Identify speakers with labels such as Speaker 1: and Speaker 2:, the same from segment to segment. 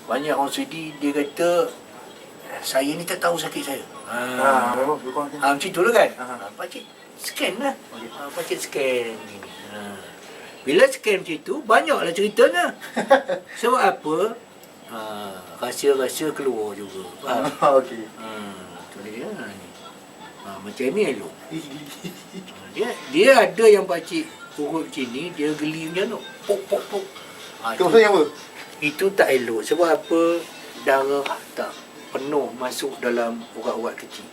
Speaker 1: Banyak orang sudi dia kata saya ni tak tahu sakit saya.
Speaker 2: Memang kurang kan.
Speaker 1: Macam tu lah kan.
Speaker 2: Aha.
Speaker 1: Pakcik scan lah.
Speaker 2: Okey.
Speaker 1: Pakcik scan gini. Bila scan macam tu banyaklah ceritanya. Sebab apa? Rahsia-rahsia keluar juga. Faham?
Speaker 2: Okey.
Speaker 1: Tu dia ni. Macam ni elok. Dia ada yang pakcik urut macam ni, dia geli macam tu. Pok.
Speaker 2: Tu maksudnya apa?
Speaker 1: Itu tak elok. Sebab apa? Darah tak penuh masuk dalam urat-urat kecil.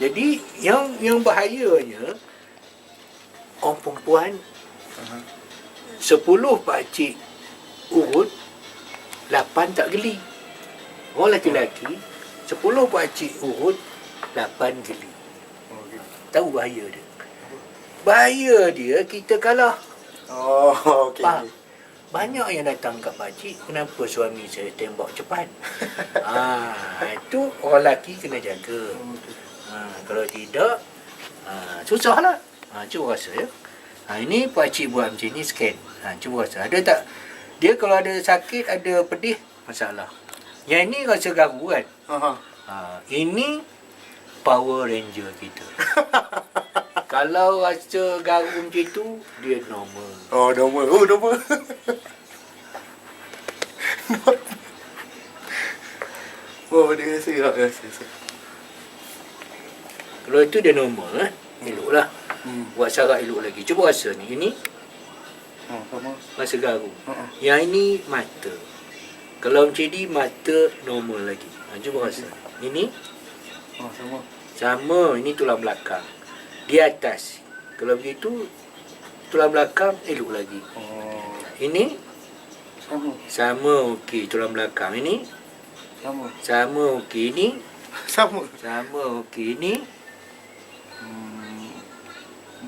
Speaker 1: Jadi yang bahayanya orang perempuan 10 pakcik urut 8 tak geli. Orang lelaki 10 pakcik urut 8 geli. Tahu bahaya dia? Bahaya dia kita kalah.
Speaker 2: Okey.
Speaker 1: Faham? Banyak yang datang kat pakcik, kenapa suami saya tembak cepat? Itu orang lelaki kena jaga. Kalau tidak, susahlah. Cuba rasa ya. Ini pakcik buat macam ni scan. Cuba rasa. Ada tak? Dia kalau ada sakit, ada pedih, masalah. Yang ini rasa garu kan? Ini Power Ranger kita. Kalau rasa garu macam tu, dia normal.
Speaker 2: Normal. Dia rasa.
Speaker 1: Kalau itu dia normal elok lah. Buat syarat elok lagi. Cuba rasa ni. Ini rasa garu. Yang ini mata. Kalau macam ni mata normal lagi. Cuba rasa. Ini sama. Ini tulang belakang. Di atas. Kalau begitu tulang belakang elok lagi. Ini sama okey tulang belakang. Ini sama okey. Ini sama okey. Ini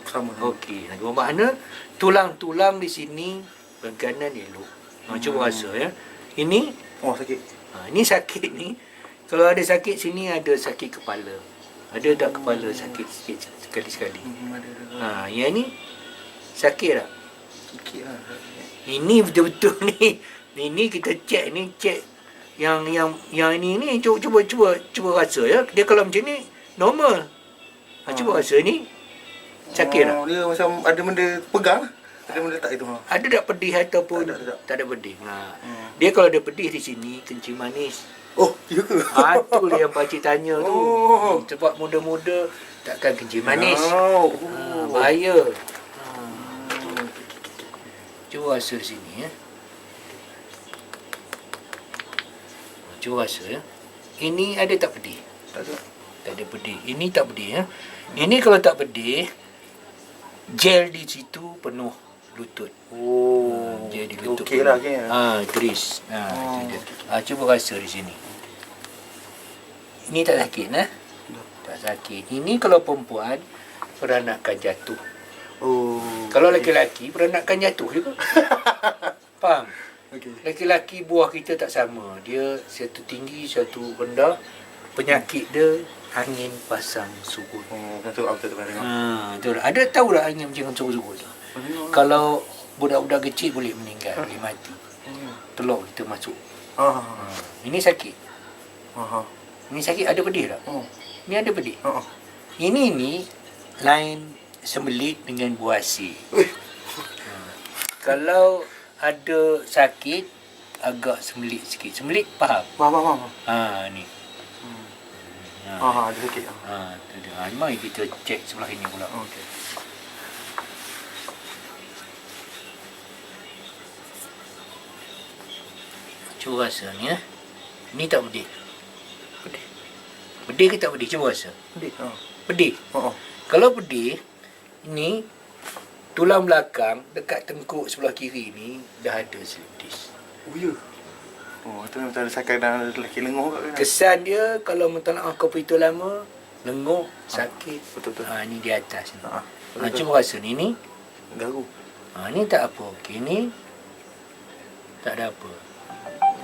Speaker 1: sama okey. Bermakna tulang-tulang di sini berkanan elok. Cuba rasa ya. Ini
Speaker 2: sakit.
Speaker 1: Ini sakit ni. Kalau ada sakit sini, ada sakit kepala. Ada tak kepala sakit sikit sekali-sekali? Yang ni sakit tak?
Speaker 2: Sikit lah.
Speaker 1: Ini betul-betul ni. Ini kita cek ni, cek yang ini cuba rasa ya. Dia kalau macam ni normal. Cuba rasa ni sakit tak?
Speaker 2: Dia macam ada benda pegang. Ada benda tak itu?
Speaker 1: Ada tak pedih ataupun tak ada pedih? Dia kalau ada pedih di sini, kencing manis.
Speaker 2: Ya ke?
Speaker 1: Tu yang pakcik tanya tu. Sebab muda-muda takkan kencing manis. Bahaya. Cuba rasa sini ya. Cuba rasa ya. Ini ada tak pedih? Tak ada pedih. Ini tak pedih ya. Ini kalau tak pedih, gel di situ penuh lutut. Gel di lutut.
Speaker 2: Okey lah kan.
Speaker 1: Grease. Itu dia. Cuba rasa di sini. Ini tak sakit tak sakit. Ini kalau perempuan peranakan jatuh. Kalau lelaki peranakan jatuh juga. Faham? Lelaki bebuah kita tak sama. Dia satu tinggi, satu rendah. Penyakit dia angin pasang surut.
Speaker 2: Betul kan.
Speaker 1: Betul. Ada tahu tak angin macam surut tu? Kalau budak-budak kecil boleh meninggal, boleh mati. Telur kita masuk. Ini sakit. Ini sakit, ada pedih tak? Ini ada pedih. Ini lain sembelit dengan buah asir. Kalau ada sakit, agak sembelit sikit. Sembelit faham?
Speaker 2: Faham.
Speaker 1: Ni.
Speaker 2: Ada sikit.
Speaker 1: Tu dia. Mari kita cek sebelah ini pula.
Speaker 2: Okey.
Speaker 1: Cuba rasa ni ya. Ni tak pedih. Pedih ke tak pedih? Cuba rasa. Pedih. Kalau pedih, ini tulang belakang dekat tengkuk sebelah kiri ni dah ada slip disc.
Speaker 2: Ya. Itu memang ada sakit dan lelaki lenguh kat kan.
Speaker 1: Kesan dia kalau mentolak kau itu lama, lenguh, sakit.
Speaker 2: Betul.
Speaker 1: Ni di atas ni. Cuba rasa ni
Speaker 2: garu.
Speaker 1: Ni tak apa. Okey, ni tak ada apa.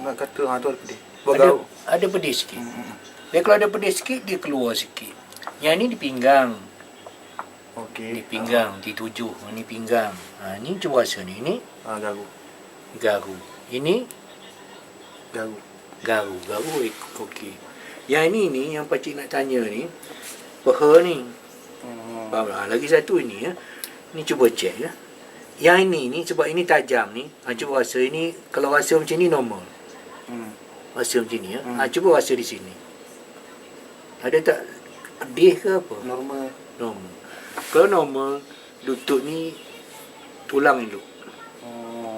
Speaker 2: Nak kata tu ada pedih.
Speaker 1: Ada pedih sikit. Dia kalau ada pedih sikit, dia keluar sikit. Yang ni di pinggang. Di pinggang, di tujuh. Ni pinggang. Ni cuba rasa ni. Ini
Speaker 2: garu.
Speaker 1: Ini
Speaker 2: Garu.
Speaker 1: Garu okey. Yang ni yang pakcik nak tanya ni, peha ni. Faham tak? Lagi satu ni ya. Ni cuba check ya. Yang ni sebab ini tajam ni. Cuba rasa ini, kalau rasa macam ni normal. Rasa macam ni ya. Cuba rasa di sini. Ada tak pedih ke apa?
Speaker 2: Normal.
Speaker 1: Normal. Kalau normal, lutut ni tulang elok.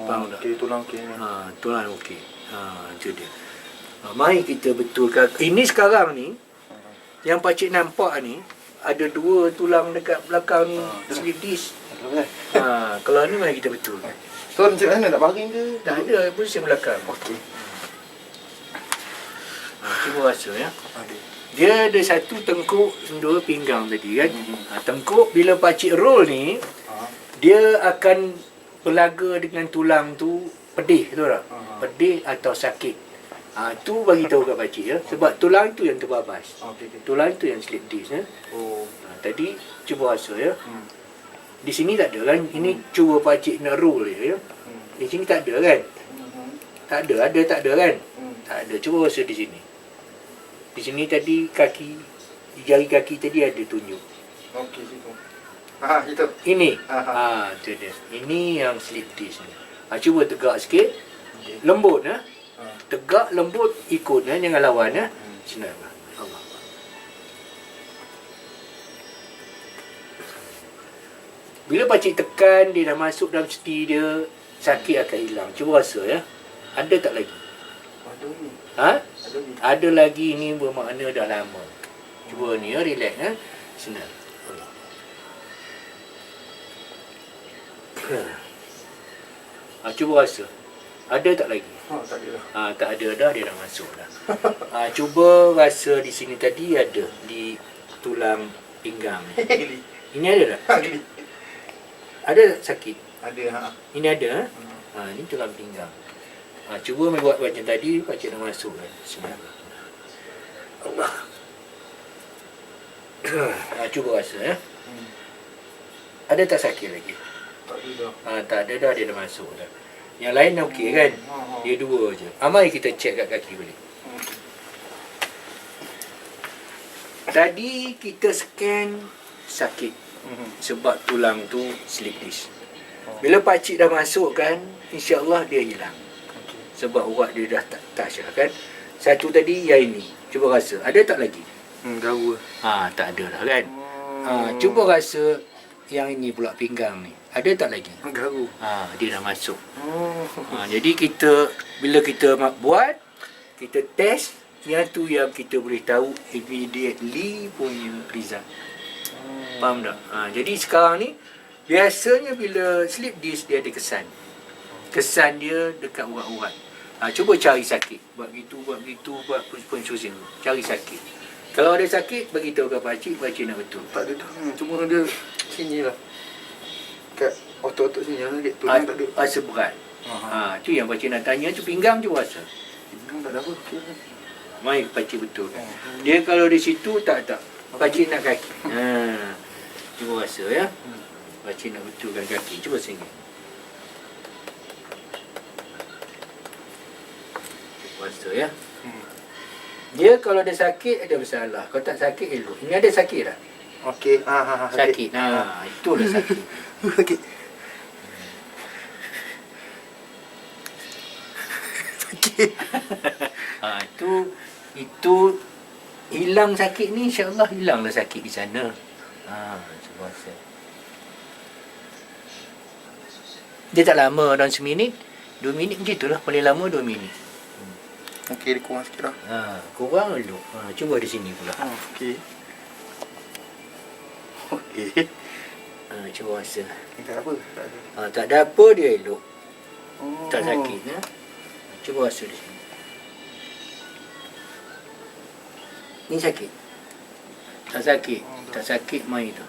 Speaker 1: Faham tak?
Speaker 2: Okey, tulang okey.
Speaker 1: Tulang okey. Itu dia. Mari kita betulkan. Ini sekarang ni, yang pakcik nampak ni, ada 2 tulang dekat belakang ni, slip disc. Kalau ni mari kita betulkan.
Speaker 2: So, macam mana? Nak baring ke?
Speaker 1: Tak ada, pusing belakang.
Speaker 2: Okey.
Speaker 1: Cuba rasa ya.
Speaker 2: Okey.
Speaker 1: Dia ada 1 tengkuk, 2 pinggang tadi kan. Tengkuk bila pakcik roll ni, dia akan berlaga dengan tulang tu pedih tu tak? Pedih atau sakit. Tu bagi tahu kat pakcik ya. Sebab tulang tu yang terbabas.
Speaker 2: Okey.
Speaker 1: Tulang tu yang slip disc ya. Tadi cuba rasa ya. Di sini tak ada kan? Ini cuba pakcik nak roll je ya. Di sini tak ada kan? Tak ada, tak ada kan? Tak ada. Cuba rasa di sini. Di sini tadi kaki, di jari kaki tadi ada tunjuk.
Speaker 2: Okey, situ. Itu.
Speaker 1: Ini. Itu dia. Ini yang slip disc ni. Cuba tegak sikit. Lembut ya. Tegak, lembut, ikut ya. Jangan lawan ya. Senang. Allah. Bila pakcik tekan, dia dah masuk dalam seti dia, sakit akan hilang. Cuba rasa ya. Ada tak lagi?
Speaker 2: Ada ni. Ada ni.
Speaker 1: Ada lagi, ni bermakna dah lama. Cuba ni ya, relax ya. Senang. Cuba rasa. Ada tak lagi?
Speaker 2: Tak ada dah.
Speaker 1: Tak ada dah, dia dah masuk dah. Cuba rasa di sini tadi ada di tulang pinggang ni.
Speaker 2: Gili.
Speaker 1: Ini ada tak?
Speaker 2: Gili.
Speaker 1: Ada tak sakit?
Speaker 2: Ada.
Speaker 1: Ini ada ini tulang pinggang. Cuba buat macam tadi, pakcik dah masuk kan. Bismillah. Allah. Cuba rasa ya. Ada tak sakit lagi?
Speaker 2: Tak ada dah.
Speaker 1: Tak ada dah, dia dah masuk dah. Yang lain okey kan? Dia 2 je. Mari kita check kat kaki balik. Tadi kita scan sakit sebab tulang tu slip disc. Bila pakcik dah masuk kan, insya-Allah dia hilang. Sebab urat dia dah tak touch dah kan. Satu tadi yang ini. Cuba rasa. Ada tak lagi?
Speaker 2: Garu.
Speaker 1: Tak ada dah kan. Cuba rasa yang ini pula pinggang ni. Ada tak lagi?
Speaker 2: Garu.
Speaker 1: Dia dah masuk. Jadi kita, bila kita buat, kita test, yang tu yang kita boleh tahu immediately punya result. Faham tak? Jadi sekarang ni, biasanya bila slip disc dia ada kesan. Kesan dia dekat urat-urat. Cuba cari sakit. Buat begitu, buat pusing. Cari sakit. Kalau ada sakit, beritahu kat pakcik nak betul.
Speaker 2: Tak ada dah. Cuma dia sini lah. Kat otot-otot sini lah. Tulang tak ada.
Speaker 1: Rasa berat. Tu yang pakcik nak tanya tu, pinggang tu rasa.
Speaker 2: Pinggang tak ada apa. Okay.
Speaker 1: Mai pakcik betul. Dia kalau di situ tak. Pakcik nak kaki. Cuba rasa ya. Pakcik nak betulkan kaki. Cuba singgah. Cuba rasa ya. Dia kalau ada sakit ada masalah. Kalau tak sakit elok. Ini ada sakit tak?
Speaker 2: Okey.
Speaker 1: Sakit. Itulah sakit.
Speaker 2: Sakit. Sakit.
Speaker 1: Itu hilang sakit ni, insya-Allah hilanglah sakit di sana. Cuba rasa. Dia tak lama, dalam seminit, 2 minit macam itulah, paling lama 2 minit.
Speaker 2: Okey, dia kurang sikit lah.
Speaker 1: Kurang elok. Cuba di sini pula.
Speaker 2: Okey. Okey.
Speaker 1: Cuba rasa.
Speaker 2: Tak apa. Tak ada.
Speaker 1: Tak ada apa, dia elok. Tak sakit. Cuba rasa di sini. Ni sakit? Tak sakit? Tak sakit, main tu.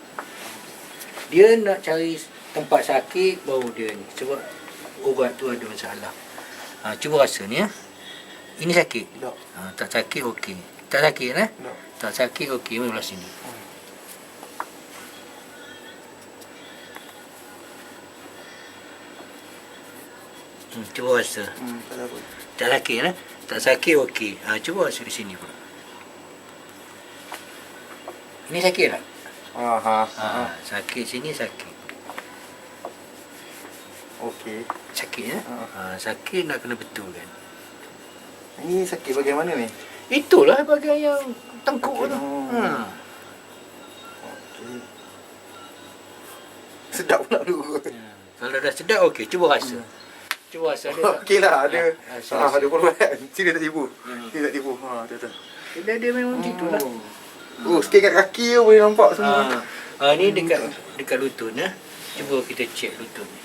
Speaker 1: Dia nak cari tempat sakit, baru dia ni. Sebab urat tu ada masalah. Cuba rasa ni ya. Ini sakit?
Speaker 2: Tak.
Speaker 1: Tak sakit, okey. Tak sakit
Speaker 2: Tak.
Speaker 1: Tak sakit, okey. Mari belah sini. Cuba rasa.
Speaker 2: Tak ada apa.
Speaker 1: Tak sakit Tak sakit okey. Cuba rasa di sini pula. Ini sakit tak? Sakit sini sakit.
Speaker 2: Okey.
Speaker 1: Sakit ya? Sakit nak kena betulkan.
Speaker 2: Ini sakit bagaimana ni?
Speaker 1: Itulah bahagian yang tengkuk tu.
Speaker 2: Okey. Sedap pula dulu.
Speaker 1: Kalau dah sedap okey, cuba rasa. Cuba rasa dia.
Speaker 2: Okey lah, ada.
Speaker 1: sini.
Speaker 2: Ada perubahan. Sini tak tipu. Sini tak tipu. Betul.
Speaker 1: Dia memang gitulah.
Speaker 2: Sikit kat kaki tu boleh nampak semua.
Speaker 1: Ni dekat lutut ya. Cuba kita cek lutut ni.